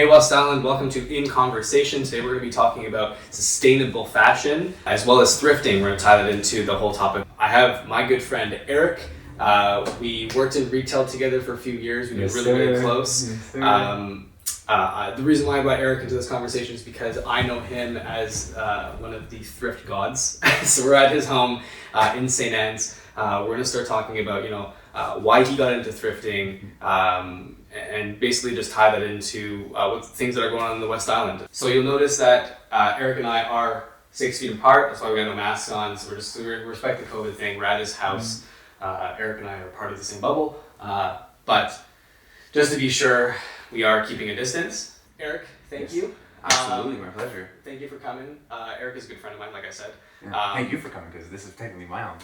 Hey West Island, welcome to In Conversation. Today we're going to be talking about sustainable fashion as well as thrifting. We're going to tie that into the whole topic. I have my good friend Eric. We worked in retail together for a few years. We've been really close. The reason why I brought Eric into this conversation is because I know him as one of the thrift gods. So we're at his home in St. Anne's. We're going to start talking about, why he got into thrifting, and basically just tie that into what things that are going on in the West Island. So you'll notice that Eric and I are 6 feet apart. That's why we got no masks on. So we respect the COVID thing. We're at his house. Eric and I are part of the same bubble. But just to be sure, we are keeping a distance. Eric, thank you. Absolutely, my pleasure. Thank you for coming. Eric is a good friend of mine, like I said. Yeah, thank you for coming, because this is technically my own.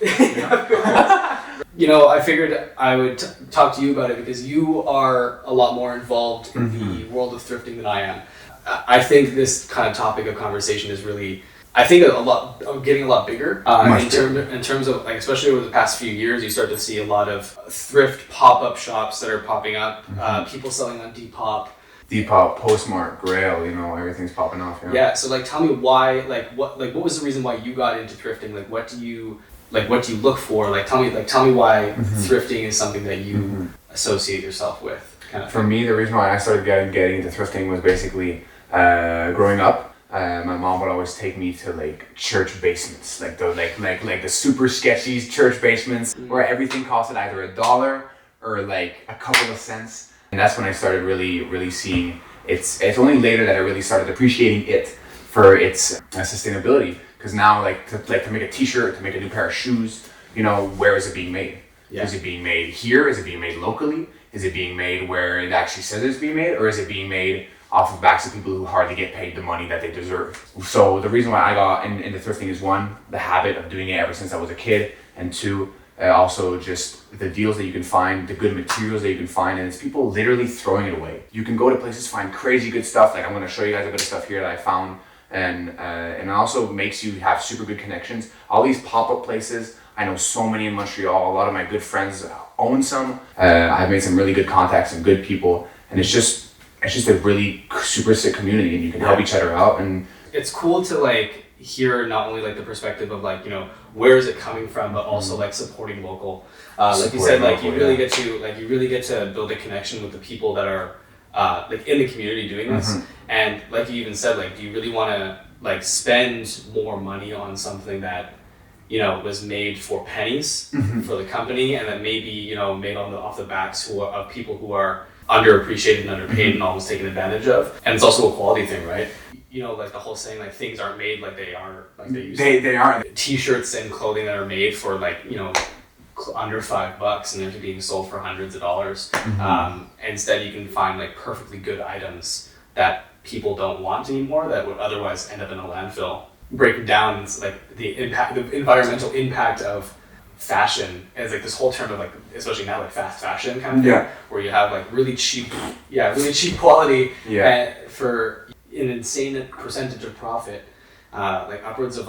I figured I would talk to you about it because you are a lot more involved in the world of thrifting than I am. I think this kind of topic of conversation is really, getting a lot bigger. In terms of, especially over the past few years, you start to see a lot of thrift pop-up shops that are popping up. People selling on Depop. Depop, Postmark, Grail, everything's popping off. Yeah. So tell me why, what was the reason why you got into thrifting? What do you look for? Tell me why thrifting is something that you associate yourself with. For me, the reason why I started getting into thrifting was basically growing up. My mom would always take me to church basements, the super sketchy church basements where everything costed either $1 or a couple of cents. And that's when I started really seeing it's only later that I really started appreciating it for its sustainability. Because now, to make a t-shirt, to make a new pair of shoes, where is it being made? Yeah. Is it being made here? Is it being made locally? Is it being made where it actually says it's being made? Or is it being made off of backs of people who hardly get paid the money that they deserve? So the reason why I got into thrifting is, one, the habit of doing it ever since I was a kid, and two, also just the deals that you can find, the good materials that you can find, and it's people literally throwing it away. You can go to places, find crazy good stuff. I'm going to show you guys a bit of stuff here that I found, and it also makes you have super good connections. All these pop-up places, I know so many in Montreal. A lot of my good friends own some. I've made some really good contacts and good people, and it's just a really super sick community, and you can help each other out. And it's cool to hear not only the perspective of where is it coming from, but also supporting local. You said, you really get to build a connection with the people that are in the community doing this. And like you even said, do you really want to spend more money on something that was made for pennies for the company, and that maybe made off the backs of people who are underappreciated and underpaid and almost taken advantage of? And it's also a quality thing, right? The whole saying, things aren't made like they are, they used to. They aren't. T-shirts and clothing that are made for under $5 and they're being sold for hundreds of dollars. Instead, you can find perfectly good items that people don't want anymore that would otherwise end up in a landfill. Breaking down the environmental impact of fashion as this whole term of especially now fast fashion kind of thing, where you have really cheap quality for an insane percentage of profit, upwards of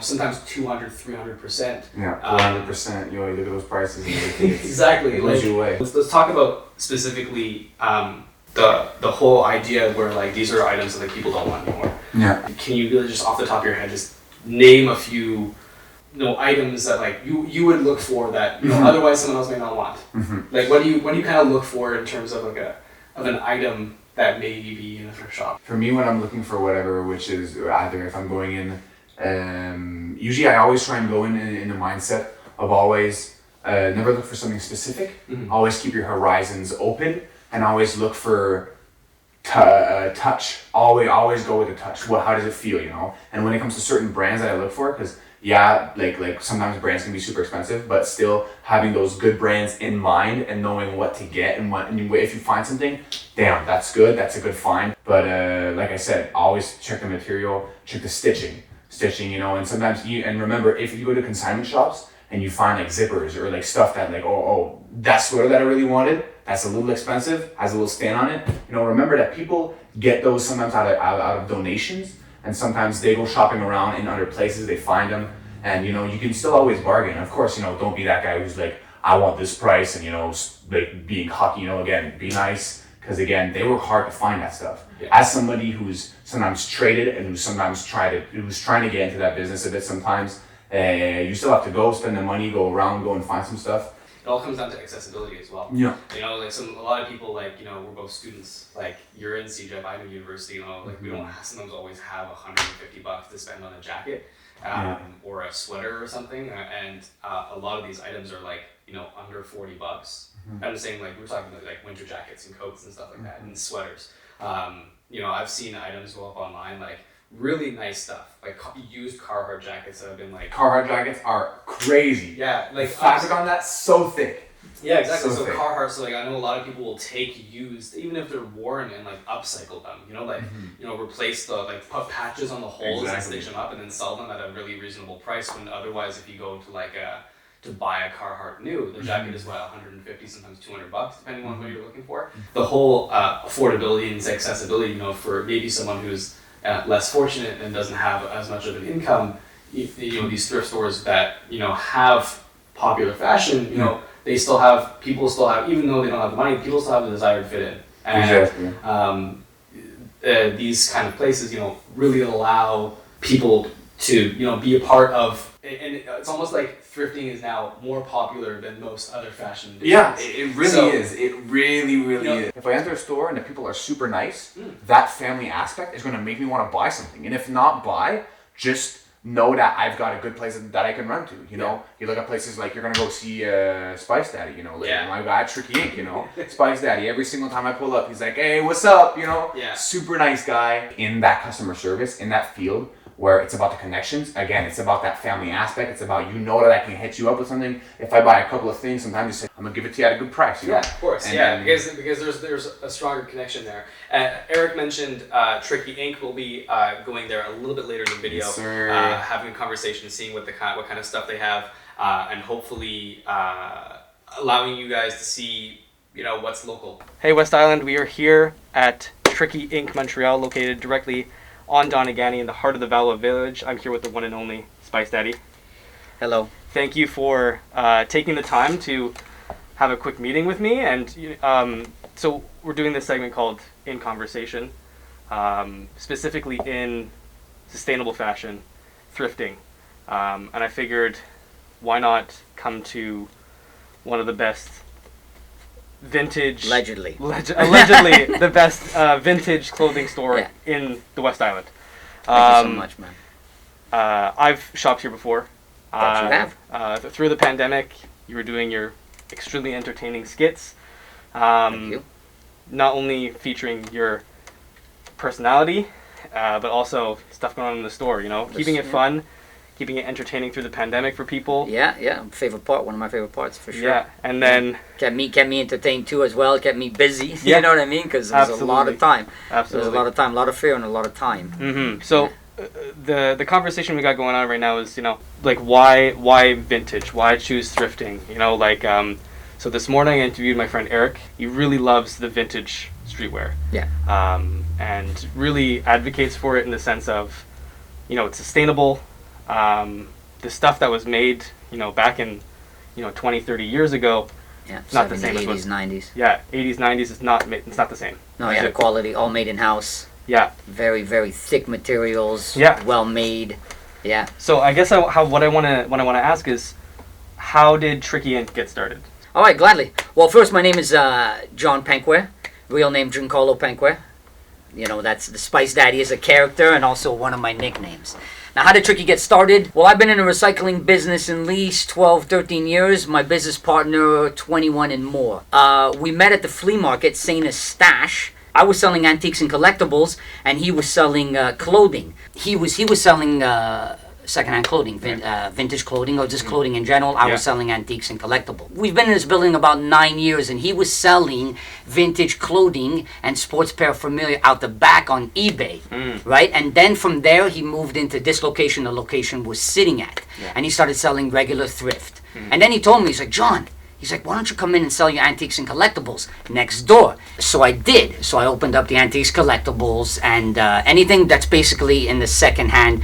sometimes 200-300%. Yeah, 400%. You look at those prices and everything. Exactly. It blows you away. Let's talk about specifically the whole idea where these are items that people don't want anymore. Yeah. Can you really just off the top of your head just name a few items that you would look for that otherwise someone else may not want? What do you kind of look for in terms of an item that may be in a thrift shop? For me, when I'm looking for whatever, which is either if I'm going in, usually I always try and go in the mindset of always never look for something specific. Always keep your horizons open and always look for touch. Always go with the touch. How does it feel, And when it comes to certain brands that I look for, because sometimes brands can be super expensive, but still having those good brands in mind and knowing what to get and if you find something, damn, that's good, that's a good find. But like I said, always check the material, check the stitching, and sometimes and remember, if you go to consignment shops and you find zippers or stuff that that sweater that I really wanted, that's a little expensive, has a little stain on it, remember that people get those sometimes out of donations. And sometimes they go shopping around in other places, they find them, and you can still always bargain. Of course, don't be that guy who's I want this price, and being cocky, again, be nice, because again, they work hard to find that stuff. Yeah. As somebody who's sometimes traded and who's sometimes who's trying to get into that business a bit sometimes, you still have to go spend the money, go around, go and find some stuff. It all comes down to accessibility as well. Yeah. You know, like a lot of people, like, you know, we're both students. Like, you're in CJF, I'm in university, you know, like we don't sometimes always have $150 to spend on a jacket or a sweater or something. And a lot of these items are like, you know, under $40. I'm saying, like, we're talking about like winter jackets and coats and stuff like that, and sweaters. You know, I've seen items go up online, like really nice stuff, like used Carhartt jackets that have been like. Carhartt jackets are crazy. Yeah, like the fabric on that so thick. Yeah, exactly. So So thick. Carhartt, so like I know a lot of people will take used, even if they're worn, and like upcycle them. You know, like you know, replace the like put patches on the holes and stitch them up, and then sell them at a really reasonable price. When otherwise, if you go to like to buy a Carhartt new, the jacket is what, 150, sometimes $200, depending on what you're looking for. The whole affordability and accessibility, you know, for maybe someone who's less fortunate and doesn't have as much of an income, you know, these thrift stores that, you know, have popular fashion, you know, people still have, even though they don't have the money, people still have the desire to fit in. And these kind of places, you know, really allow people to, you know, be a part of, and it's almost like thrifting is now more popular than most other fashion industries. Yeah, it really is. It really, really is. If I enter a store and the people are super nice, that family aspect is going to make me want to buy something. And if not buy, just know that I've got a good place that I can run to. You know, you look at places like you're going to go see Spice Daddy, you know, like my guy Tricky Ink, you know, Spice Daddy. Every single time I pull up, he's like, hey, what's up? You know, super nice guy. In that customer service, in that field, where it's about the connections. Again, it's about that family aspect. It's about, you know, that I can hit you up with something. If I buy a couple of things, sometimes you say, I'm gonna give it to you at a good price. You know? Of course. And because there's a stronger connection there. Eric mentioned Tricky Ink. Will be going there a little bit later in the video, having a conversation, seeing what kind of stuff they have, and hopefully allowing you guys to see, you know, what's local. Hey, West Island, we are here at Tricky Ink Montreal, located directly on Donegani in the heart of the Valois village. I'm here with the one and only Spice Daddy. Hello. Thank you for taking the time to have a quick meeting with me. And so we're doing this segment called In Conversation, specifically in sustainable fashion, thrifting. And I figured, why not come to one of the best vintage, allegedly the best vintage clothing store in the West Island. Thank you so much, man. I've shopped here before. Yes, you have. Through the pandemic, you were doing your extremely entertaining skits. Thank you. Not only featuring your personality, but also stuff going on in the store. You know, keeping it fun, keeping it entertaining through the pandemic for people. Yeah. Favorite part, one of my favorite parts for sure. Yeah, and then kept me entertained too as well. Kept me busy. You know what I mean? Because there was a lot of time. Absolutely. There was a lot of time, a lot of fear, and a lot of time. Mm-hmm. So, the conversation we got going on right now is, you know, like why vintage? Why choose thrifting? You know, like so this morning I interviewed my friend Eric. He really loves the vintage streetwear. Yeah. And really advocates for it in the sense of, you know, it's sustainable. The stuff that was made, you know, back in, you know, 20, 30 years ago, it's not the same 80s, as what, 90s. Yeah, 80s, 90s, it's not the same. No, the quality, all made in-house. Yeah. Very, very thick materials. Yeah. Well made. Yeah. So I guess what I want to ask is, how did Tricky Ink get started? All right, gladly. Well, first, my name is John Penque, real name Giancarlo Penque. You know, that's the Spice Daddy is a character and also one of my nicknames. Now, how did Tricky get started? Well, I've been in the recycling business at least 12, 13 years. My business partner, 21 and more. We met at the flea market, St. Eustache. I was selling antiques and collectibles, and he was selling clothing. He was selling secondhand clothing, vintage clothing, or just clothing in general. I was selling antiques and collectibles. We've been in this building about 9 years, and he was selling vintage clothing and sports paraphernalia out the back on eBay, right? And then from there, he moved into this location, the location we're sitting at, and he started selling regular thrift. And then he told me, he's like, John, He's like, why don't you come in and sell your antiques and collectibles next door? So I did. So I opened up the antiques, collectibles, and anything that's basically in the secondhand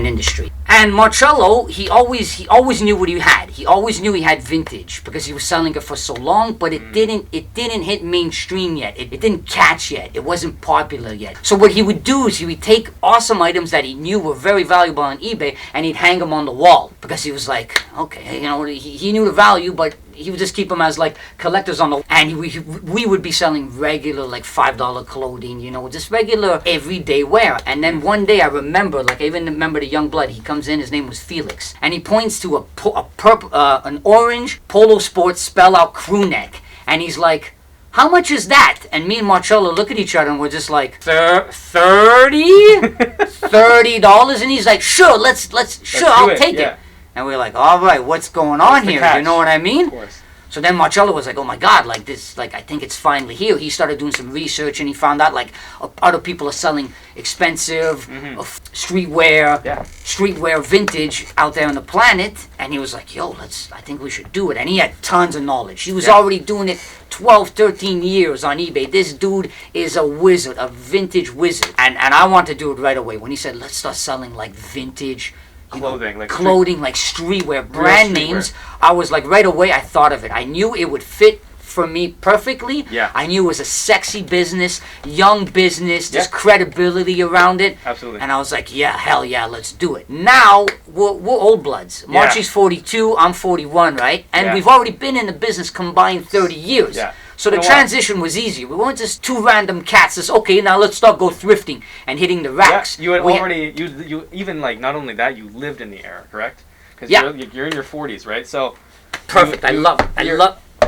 industry. And Marcello, he always knew what he had. He always knew he had vintage because he was selling it for so long, but it didn't hit mainstream yet. It didn't catch yet. It wasn't popular yet. So what he would do is he would take awesome items that he knew were very valuable on eBay and he'd hang them on the wall because he was like, okay, you know, he knew the value, but he would just keep them as like collectors on the, and we would be selling regular like $5 clothing, you know, just regular everyday wear. And then one day I remember, like I even remember the young blood, he comes in, his name was Felix, and he points to an orange Polo Sport spell out crew neck, and he's like, how much is that? And me and Marcello look at each other and we're just like, $30? And he's like, sure, I'll take it. And we were like, all right, what's going on here? You know what I mean? Of course. So then Marcello was like, oh my God, like this, like I think it's finally here. He started doing some research and he found out like other people are selling expensive streetwear vintage out there on the planet. And he was like, yo, I think we should do it. And he had tons of knowledge. He was already doing it 12, 13 years on eBay. This dude is a wizard, a vintage wizard. And I want to do it right away. When he said, let's start selling like vintage clothing, like streetwear, brand names. I was like, right away, I thought of it. I knew it would fit for me perfectly. Yeah. I knew it was a sexy business, young business, there's credibility around it. Absolutely. And I was like, yeah, hell yeah, let's do it. Now, we're old bloods. Marchie's 42, I'm 41, right? And we've already been in the business combined 30 years. Yeah. So the transition was easy. We weren't just two random cats. Just, okay, now let's start go thrifting and hitting the racks. Yeah, you had you even like, not only that, you lived in the era, correct? Because you're in your 40s, right? So perfect. I love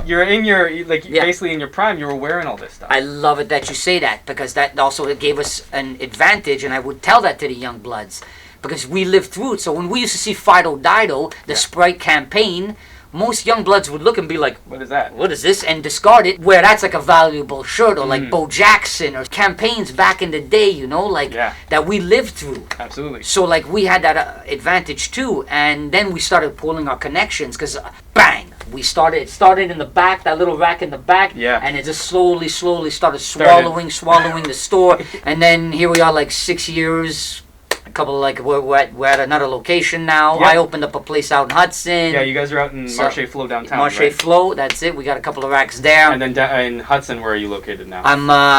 you're in your basically in your prime. You were wearing all this stuff. I love it that you say that because that also gave us an advantage, and I would tell that to the young bloods because we lived through it. So when we used to see Fido Dido, the Sprite campaign, most young bloods would look and be like, what is that? What is this? And discard it, where that's like a valuable shirt, or like Bo Jackson, or campaigns back in the day, you know, like that we lived through. Absolutely. So like we had that advantage too, and then we started pulling our connections, because bang, it started in the back, that little rack in the back, and it just slowly started swallowing the store, and then here we are like 6 years. A couple like we're at another location now. I opened up a place out in Hudson. Yeah, you guys are out in Marche Flow downtown. Marche Flow, that's it. We got a couple of racks there. And then in Hudson, where are you located now?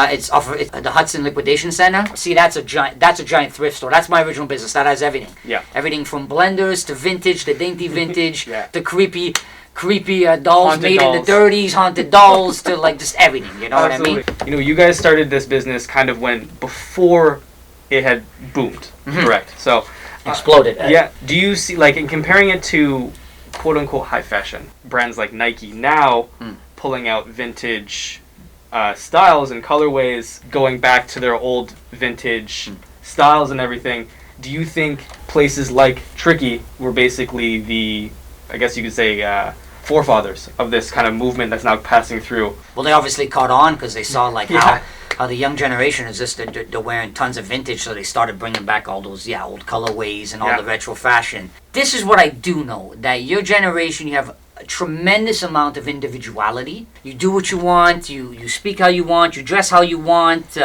It's the Hudson Liquidation Center. See, that's a giant thrift store. That's my original business. That has everything. Yeah. Everything from blenders to vintage, to dainty vintage, to creepy dolls haunted made dolls. in the 30s, haunted dolls, to like just everything. You know what I mean? You know, you guys started this business kind of before it had boomed, correct? So exploded. Do you see, like, in comparing it to quote unquote high fashion brands like Nike now pulling out vintage styles and colorways, going back to their old vintage styles and everything? Do you think places like Tricky were basically the, I guess you could say, forefathers of this kind of movement that's now passing through? Well, they obviously caught on because they saw like how the young generation is just they're wearing tons of vintage, so they started bringing back all those old colorways and all the retro fashion. This is what I do know, that your generation, you have a tremendous amount of individuality. You do what you want, you speak how you want, you dress how you want,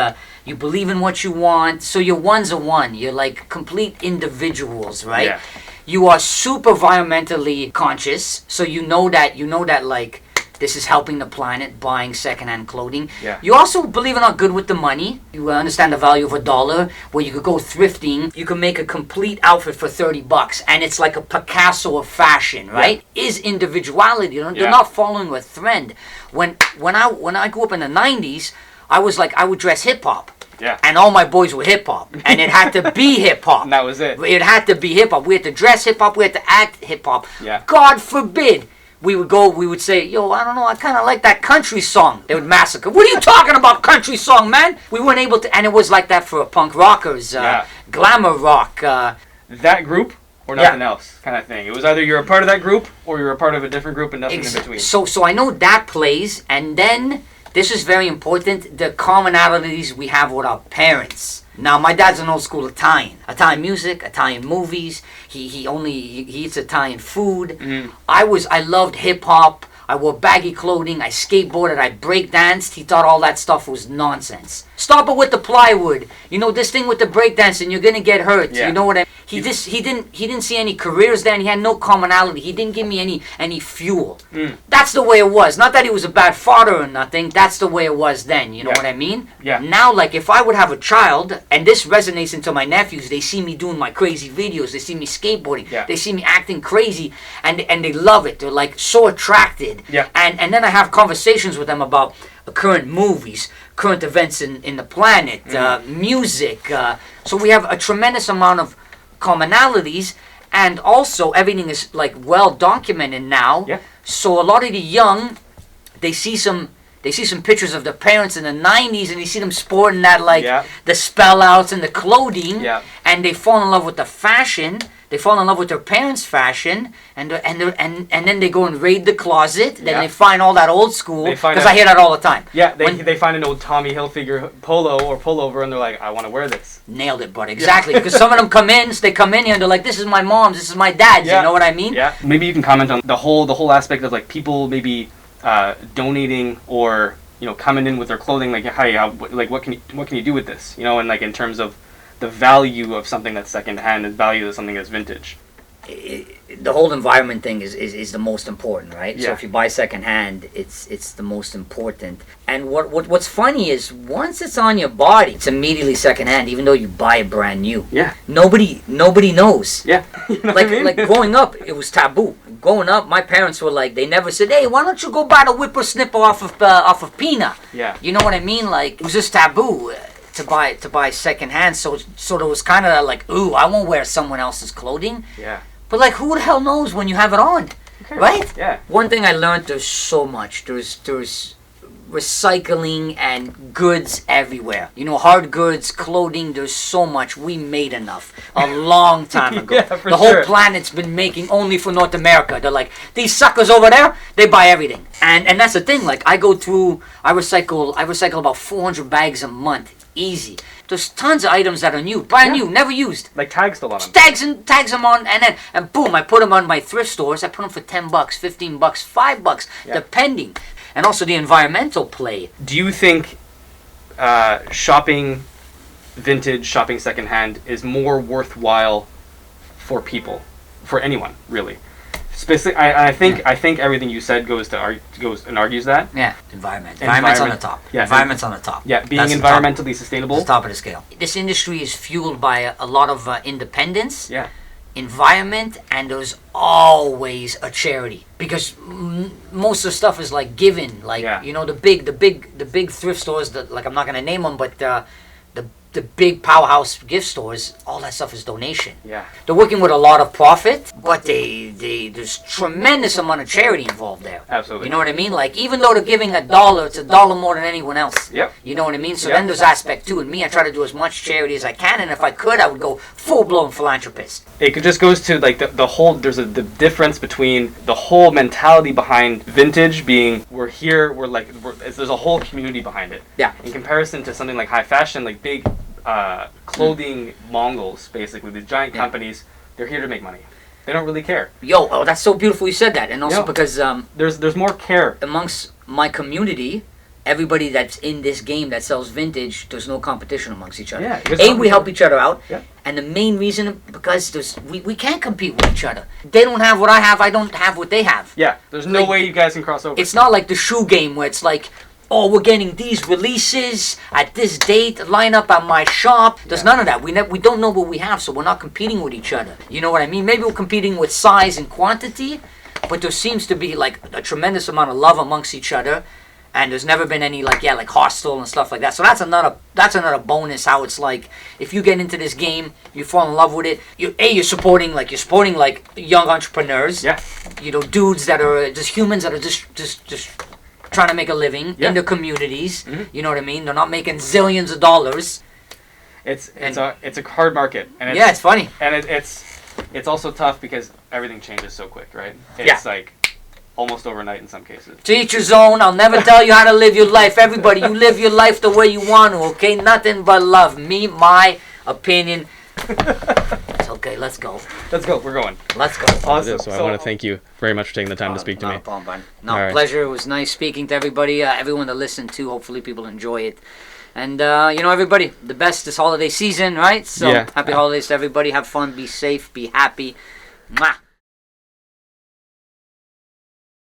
you believe in what you want, so you're one's a one. You're like complete individuals, right? Yeah. You are super environmentally conscious, so you know that like this is helping the planet, buying secondhand clothing. Yeah. You also, believe it or not, good with the money. You understand the value of $1, where you could go thrifting. You can make a complete outfit for $30, and it's like a Picasso of fashion, right? Is individuality. They're not following a trend. When I grew up in the 90s, I would dress hip hop. Yeah. And all my boys were hip hop, and it had to be hip hop. And that was it. It had to be hip hop. We had to dress hip hop. We had to act hip hop. Yeah. God forbid we would say, yo, I don't know, I kind of like that country song. They would massacre. What are you talking about, country song, man? We weren't able to, and it was like that for punk rockers, glamour rock. That group or nothing else kind of thing. It was either you're a part of that group or you're a part of a different group and nothing in between. So I know that plays, and then this is very important, the commonalities we have with our parents. Now, my dad's an old school Italian music, Italian movies. He eats Italian food. I loved hip hop. I wore baggy clothing, I skateboarded, I break danced. He thought all that stuff was nonsense. Stop it with the plywood. You know, this thing with the break dancing, you're gonna get hurt. Yeah. You know what I mean? He didn't see any careers there, and he had no commonality. He didn't give me any fuel. That's the way it was. Not that he was a bad father or nothing. That's the way it was then. You know what I mean? Yeah. Now, like, if I would have a child, and this resonates into my nephews, they see me doing my crazy videos, they see me skateboarding, they see me acting crazy, and they love it. They're like so attracted. Yeah. And then I have conversations with them about current movies, current events in the planet, music. So we have a tremendous amount of commonalities, and also everything is like well documented now. Yeah. So a lot of the young, they see some pictures of their parents in the 90s, and they see them sporting that, like, the spell outs and the clothing, and they fall in love with the fashion. They fall in love with their parents' fashion, and then they go and raid the closet. Then they find all that old school, because I hear that all the time. Yeah, they find an old Tommy Hilfiger polo or pullover, and they're like, I want to wear this. Nailed it, bud. Exactly. Because some of them come in, they come in here, and they're like, this is my mom's, this is my dad's. You know what I mean? Yeah. Maybe you can comment on the whole aspect of, like, people maybe donating or, you know, coming in with their clothing, like, hi, like, what can you do with this? You know, and, like, in terms of the value of something that's secondhand and value of something that's vintage. The whole environment thing is the most important, right? Yeah. So if you buy secondhand, it's the most important. And what's funny is once it's on your body, it's immediately secondhand, even though you buy it brand new. Yeah. Nobody knows. Yeah. You know like what I mean? like growing up, it was taboo. Growing up, my parents were like, they never said, hey, why don't you go buy the whippersnipper off of Pina? Yeah. You know what I mean? Like, it was just taboo to buy secondhand. So there was kind of like, ooh, I won't wear someone else's clothing. Yeah. But, like, who the hell knows when you have it on, right? Yeah. One thing I learned, there's so much. There's recycling and goods everywhere. You know, hard goods, clothing, there's so much. We made enough a long time ago. The whole planet's been making only for North America. They're like, these suckers over there, they buy everything. And that's the thing. Like, I recycle about 400 bags a month. Easy. There's tons of items that are new, brand new, never used. Like tags still on them. Tags them on, and boom, I put them on my thrift stores. I put them for $10, $15, $5, depending. And also the environmental play. Do you think shopping vintage, shopping secondhand is more worthwhile for people, for anyone, really? Specifically, I think everything you said goes and argues that. Yeah, environment's on the top. Yeah, environment's on the top. Yeah, being environmentally sustainable. That's the top of the scale. This industry is fueled by a lot of independence. Yeah. Environment, and there's always a charity, because most of the stuff is like given, like you know, the big thrift stores that, like, I'm not gonna name them, but the big powerhouse gift stores, all that stuff is donation. Yeah. They're working with a lot of profit, but there's tremendous amount of charity involved there. Absolutely. You know what I mean? Like, even though they're giving $1, it's $1 more than anyone else. Yep. You know what I mean? So then there's aspect too. And me, I try to do as much charity as I can, and if I could, I would go full-blown philanthropist. It just goes to, like, the whole, the difference between the whole mentality behind vintage being, there's a whole community behind it. Yeah. In comparison to something like high fashion, like big clothing Mongols, basically, these giant companies, they're here to make money. They don't really care. That's so beautiful you said that. And also because there's more care amongst my community. Everybody that's in this game that sells vintage, there's no competition amongst each other. Yeah, we help each other out. Yeah. And the main reason, because we can't compete with each other. They don't have what I have, I don't have what they have. Yeah, there's no way you guys can cross over. It's not like the shoe game where it's like, oh, we're getting these releases at this date, line up at my shop. There's none of that. We don't know what we have, so we're not competing with each other. You know what I mean? Maybe we're competing with size and quantity, but there seems to be, like, a tremendous amount of love amongst each other. And there's never been any, like, hostile and stuff like that. So that's another bonus. How it's like, if you get into this game, you fall in love with it. You're supporting young entrepreneurs. Yeah. You know, dudes that are just humans that are just trying to make a living in their communities. Mm-hmm. You know what I mean? They're not making zillions of dollars. It's a hard market. And it's funny. And it's also tough because everything changes so quick, right? It's like almost overnight in some cases. To each his own. I'll never tell you how to live your life. Everybody, you live your life the way you want to, okay? Nothing but love. Me, my opinion. It's a Okay, let's go. Let's go. We're going. Let's go. Awesome. So I want to thank you very much for taking the time to speak to Not me. a problem, Brian. No, All right. pleasure. It was nice speaking to everybody, everyone that listened to. Hopefully people enjoy it. And, everybody, the best this holiday season, right? So Yeah. happy holidays to everybody. Have fun, be safe, be happy. Mwah.